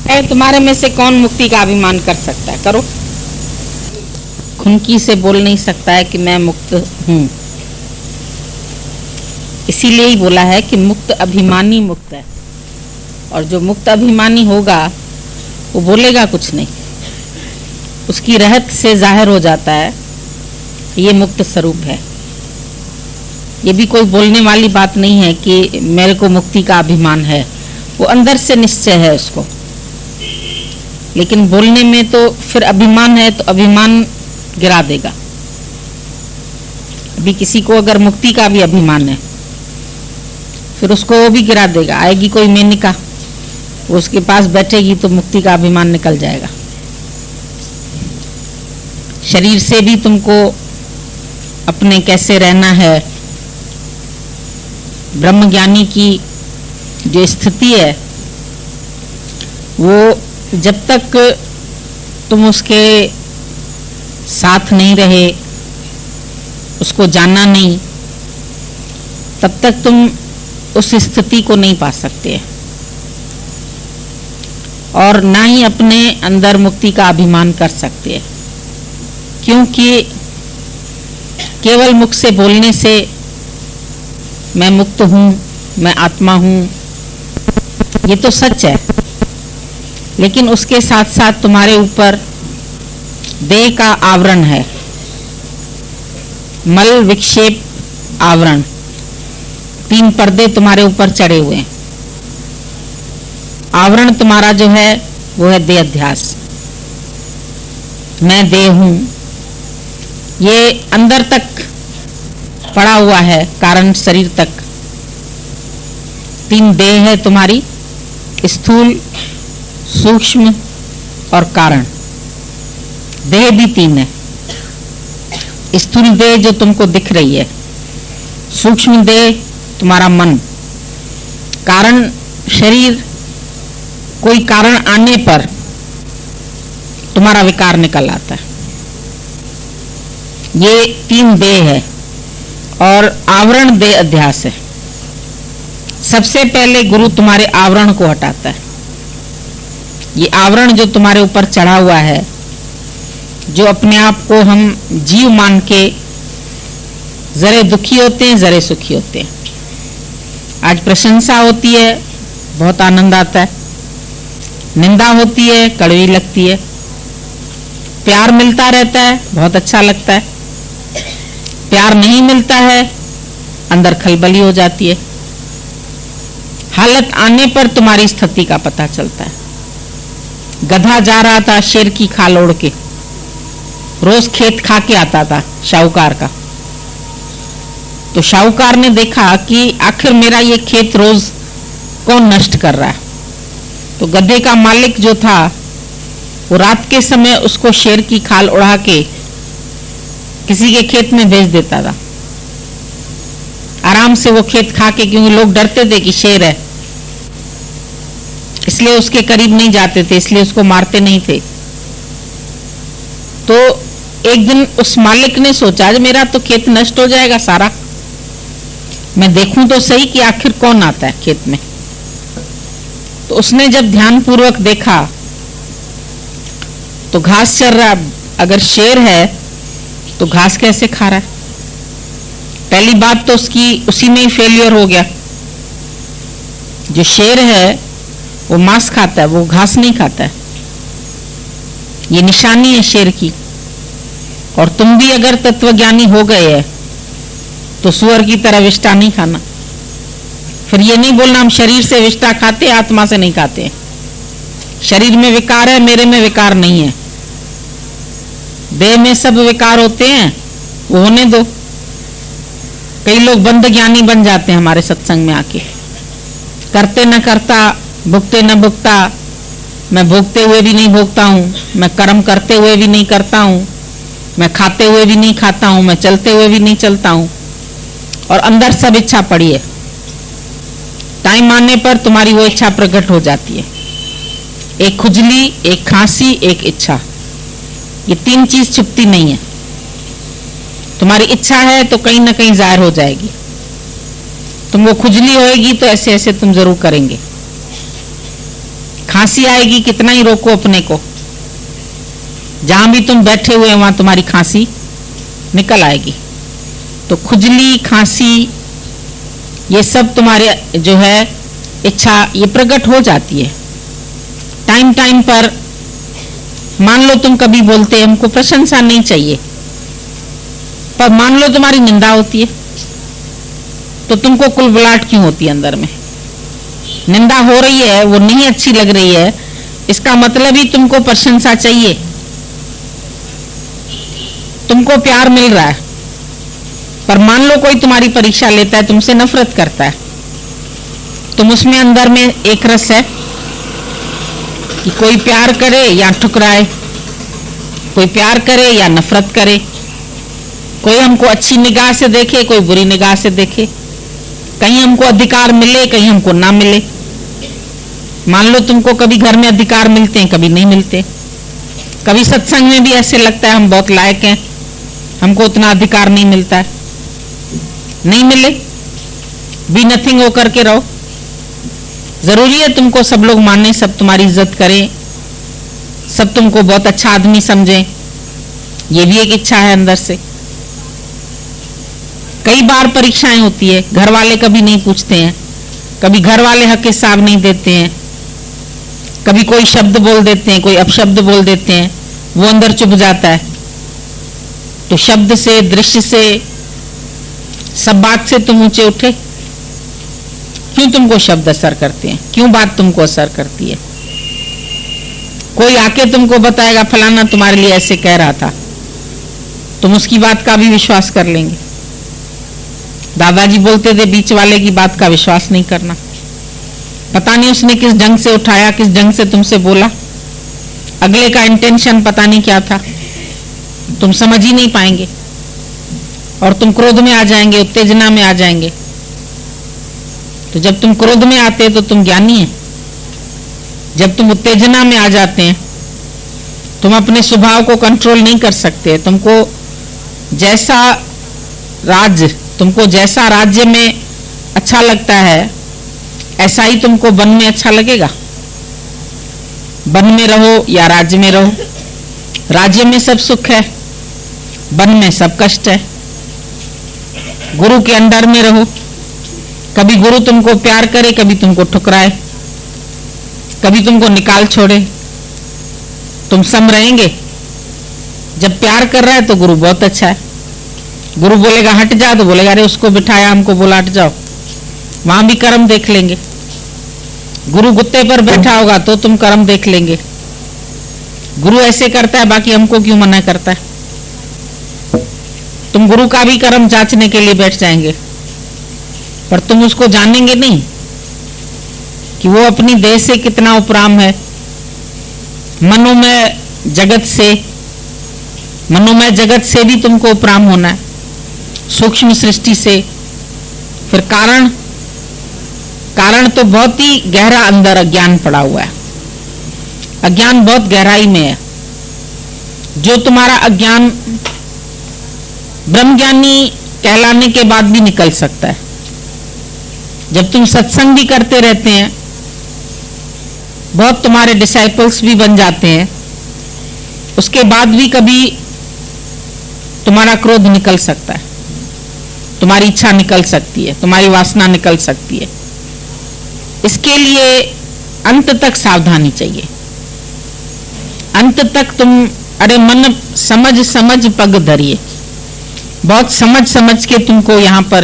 तुम्हारे में से कौन मुक्ति का अभिमान कर सकता है? करो। खुनकी से बोल नहीं सकता है कि मैं मुक्त हूं। इसीलिए ही बोला है कि मुक्त अभिमानी मुक्त है, और जो मुक्त अभिमानी होगा वो बोलेगा कुछ नहीं, उसकी रहत से जाहिर हो जाता है ये मुक्त स्वरूप है। ये भी कोई बोलने वाली बात नहीं है कि मेरे को मुक्ति का अभिमान है, वो अंदर से निश्चय है उसको। लेकिन बोलने में तो फिर अभिमान है, तो अभिमान गिरा देगा। अभी किसी को अगर मुक्ति का भी अभिमान है, फिर उसको वो भी गिरा देगा। आएगी कोई मेनिका, वो उसके पास बैठेगी तो मुक्ति का अभिमान निकल जाएगा। शरीर से भी तुमको अपने कैसे रहना है, ब्रह्मज्ञानी की जो स्थिति है वो जब तक तुम उसके साथ नहीं रहे, उसको जाना नहीं, तब तक तुम उस स्थिति को नहीं पा सकते, और ना ही अपने अंदर मुक्ति का अभिमान कर सकते हैं। क्योंकि केवल मुख से बोलने से मैं मुक्त हूं, मैं आत्मा हूं, ये तो सच है, लेकिन उसके साथ साथ तुम्हारे ऊपर देह का आवरण है, मल विक्षेप आवरण, 3 पर्दे तुम्हारे ऊपर चढ़े हुए हैं। आवरण तुम्हारा जो है वो है देह अध्यास, मैं देह हूं, ये अंदर तक पड़ा हुआ है, कारण शरीर तक। 3 देह है तुम्हारी, स्थूल, सूक्ष्म और कारण। देह भी 3 है। स्थूल देह जो तुमको दिख रही है, सूक्ष्म देह तुम्हारा मन, कारण शरीर। कोई कारण आने पर तुम्हारा विकार निकल आता है। ये 3 देह है, और आवरण देह अध्यास है। सबसे पहले गुरु तुम्हारे आवरण को हटाता है। ये आवरण जो तुम्हारे ऊपर चढ़ा हुआ है, जो अपने आप को हम जीव मान के जरे दुखी होते हैं, जरे सुखी होते हैं। आज प्रशंसा होती है, बहुत आनंद आता है, निंदा होती है, कड़वी लगती है, प्यार मिलता रहता है, बहुत अच्छा लगता है, प्यार नहीं मिलता है, अंदर खलबली हो जाती है। हालत आने पर तुम्हारी स्थिति का पता चलता है। गधा जा रहा था शेर की खाल ओढ़ के, रोज खेत खा के आता था शाहूकार का। तो शाहूकार ने देखा कि आखिर मेरा ये खेत रोज कौन नष्ट कर रहा है। तो गधे का मालिक जो था वो रात के समय उसको शेर की खाल उड़ा के किसी के खेत में भेज देता था, आराम से वो खेत खा के, क्योंकि लोग डरते थे कि शेर है, इसलिए उसके करीब नहीं जाते थे, इसलिए उसको मारते नहीं थे। तो एक दिन उस मालिक ने सोचा मेरा तो खेत नष्ट हो जाएगा सारा, मैं देखूं तो सही कि आखिर कौन आता है खेत में। तो उसने जब ध्यान पूर्वक देखा तो घास चर रहा, अगर शेर है तो घास कैसे खा रहा है? पहली बात तो उसकी उसी में ही फेलियर हो गया। जो शेर है वो मांस खाता है, वो घास नहीं खाता है। ये निशानी है शेर की। और तुम भी अगर तत्वज्ञानी हो गए हैं तो सुअर की तरह विष्ठा नहीं खाना। फिर ये नहीं बोलना हम शरीर से विष्ठा खाते, आत्मा से नहीं खाते। शरीर में विकार है, मेरे में विकार नहीं है। देह में सब विकार होते हैं, वो होने दो। कई लोग बंद ज्ञानी बन जाते हैं हमारे सत्संग में आके, करते न करता, भुगते न भुगता। मैं भोगते हुए भी नहीं भोगता हूं, मैं कर्म करते हुए भी नहीं करता हूं, मैं खाते हुए भी नहीं खाता हूं, मैं चलते हुए भी नहीं चलता हूं, और अंदर सब इच्छा पड़ी है। टाइम आने पर तुम्हारी वो इच्छा प्रकट हो जाती है। एक खुजली, एक खांसी, एक इच्छा, ये 3 चीज छुपती नहीं है। तुम्हारी इच्छा है तो कहीं ना कहीं जाहिर हो जाएगी। तुमको खुजली होएगी तो ऐसे ऐसे तुम जरूर करेंगे। खांसी आएगी, कितना ही रोको अपने को, जहां भी तुम बैठे हुए हैं वहां तुम्हारी खांसी निकल आएगी। तो खुजली, खांसी, ये सब तुम्हारे जो है इच्छा ये प्रकट हो जाती है टाइम टाइम पर। मान लो तुम कभी बोलते हमको प्रशंसा नहीं चाहिए, पर मान लो तुम्हारी निंदा होती है, तो तुमको कुलबुलाहट क्यों होती है अंदर में? निंदा हो रही है, वो नहीं अच्छी लग रही है, इसका मतलब ही तुमको प्रशंसा चाहिए, तुमको प्यार मिल रहा है। पर मान लो कोई तुम्हारी परीक्षा लेता है, तुमसे नफरत करता है, तुम उसमें अंदर में एक रस है कि कोई प्यार करे या ठुकराए, कोई प्यार करे या नफरत करे, कोई हमको अच्छी निगाह से देखे, कोई बुरी निगाह से देखे, कहीं हमको अधिकार मिले, कहीं हमको ना मिले। मान लो तुमको कभी घर में अधिकार मिलते हैं, कभी नहीं मिलते, कभी सत्संग में भी ऐसे लगता है हम बहुत लायक हैं, हमको उतना अधिकार नहीं मिलता है। नहीं मिले, बी नथिंग होकर के रहो। जरूरी है तुमको सब लोग माने, सब तुम्हारी इज्जत करें, सब तुमको बहुत अच्छा आदमी समझें, ये भी एक इच्छा है अंदर से। कई बार परीक्षाएं होती है, घर वाले कभी नहीं पूछते हैं, कभी घर वाले हक हिसाब नहीं देते हैं, कभी कोई शब्द बोल देते हैं, कोई अपशब्द बोल देते हैं, वो अंदर चुभ जाता है। तो शब्द से, दृश्य से, सब बात से तुम ऊंचे उठे, क्यों तुमको शब्द असर करते हैं? क्यों बात तुमको असर करती है? कोई आके तुमको बताएगा फलाना तुम्हारे लिए ऐसे कह रहा था, तुम उसकी बात का भी विश्वास कर लेंगे। दादाजी बोलते थे बीच वाले की बात का विश्वास नहीं करना, पता नहीं उसने किस ढंग से उठाया, किस ढंग से तुमसे बोला, अगले का इंटेंशन पता नहीं क्या था, तुम समझ ही नहीं पाएंगे और तुम क्रोध में आ जाएंगे, उत्तेजना में आ जाएंगे। तो जब तुम क्रोध में आते हैं तो तुम ज्ञानी हैं, जब तुम उत्तेजना में आ जाते हैं तुम अपने स्वभाव को कंट्रोल नहीं कर सकते। तुमको जैसा राज्य में अच्छा लगता है ऐसा ही तुमको वन में अच्छा लगेगा। वन में रहो या राज्य में रहो, राज्य में सब सुख है, वन में सब कष्ट है। गुरु के अंडर में रहो, कभी गुरु तुमको प्यार करे, कभी तुमको ठुकराए, कभी तुमको निकाल छोड़े, तुम सम रहेंगे। जब प्यार कर रहा है तो गुरु बहुत अच्छा है, गुरु बोलेगा हट जा तो बोलेगा अरे उसको बिठाया हमको बोला हट जाओ, वहां भी कर्म देख लेंगे। गुरु गुत्ते पर बैठा होगा तो तुम कर्म देख लेंगे, गुरु ऐसे करता है बाकी हमको क्यों मना करता है। तुम गुरु का भी कर्म जांचने के लिए बैठ जाएंगे, पर तुम उसको जानेंगे नहीं कि वो अपनी देह से कितना उपराम है, मनोमय जगत से भी तुमको उपराम होना है, सूक्ष्म सृष्टि से। फिर कारण तो बहुत ही गहरा अंदर अज्ञान पड़ा हुआ है, अज्ञान बहुत गहराई में है। जो तुम्हारा अज्ञान ब्रह्मज्ञानी कहलाने के बाद भी निकल सकता है। जब तुम सत्संग भी करते रहते हैं, बहुत तुम्हारे डिसाइपल्स भी बन जाते हैं, उसके बाद भी कभी तुम्हारा क्रोध निकल सकता है, तुम्हारी इच्छा निकल सकती है, तुम्हारी वासना निकल सकती है। इसके लिए अंत तक सावधानी चाहिए। अंत तक तुम अरे मन समझ पग धरिए, बहुत समझ के तुमको यहाँ पर